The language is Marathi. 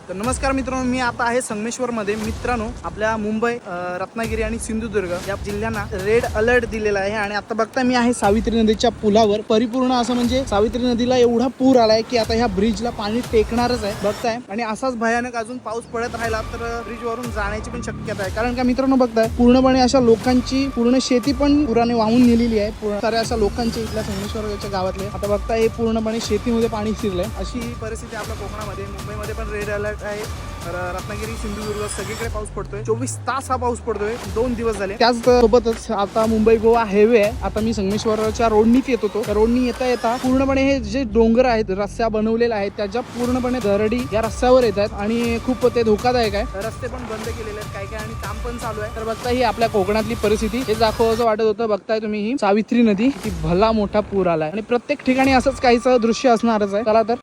तर नमस्कार मित्रांनो, मी आता आहे संगमेश्वर मध्ये. मित्रांनो, आपल्या मुंबई, रत्नागिरी आणि सिंधुदुर्ग या जिल्ह्यांना रेड अलर्ट दिलेला आहे. आणि आता बघता मी आहे सावित्री नदीच्या पुलावर. परिपूर्ण असं म्हणजे सावित्री नदीला एवढा पूर आलाय की आता ह्या ब्रिजला पाणी टेकणारच आहे बघताय. आणि असाच भयानक अजून पाऊस पडत राहिला तर ब्रिज वरून जाण्याची पण शक्यता आहे. कारण का मित्रांनो बघताय, पूर्णपणे अशा लोकांची पूर्ण शेती पण पुराने वाहून नेलेली आहे. साऱ्या अशा लोकांची इथल्या संगमेश्वरच्या गावातले आता बघताय हे पूर्णपणे शेतीमध्ये पाणी शिरलंय. अशी परिस्थिती आपल्या कोकणामध्ये. मुंबईमध्ये पण रेड अलर्ट आहे. रत्नागिरी, सिंधुदुर्ग सगळीकडे पाऊस पडतोय. 24 तास हा पाऊस पडतोय, 2 दिवस झाले. त्याच सोबतच आता मुंबई गोवा हायवे आहे. आता मी संगमेश्वरच्या रोडनीच येत होतो. रोडनी येता पूर्णपणे हे जे डोंगर आहेत, रस्त्या बनवलेल्या आहेत, त्याच्या पूर्णपणे दरडी या रस्त्यावर येत आहेत आणि खूप ते धोकादायक आहे. रस्ते पण बंद केलेले आहेत काय आणि काम पण चालू आहे. तर बघता ही आपल्या कोकणातली परिस्थिती हे दाखवायचं वाटत होतं. बघताय तुम्ही ही सावित्री नदी, की भला मोठा पूर आलाय आणि प्रत्येक ठिकाणी असंच काहीच दृश्य असणारच आहे. चला तर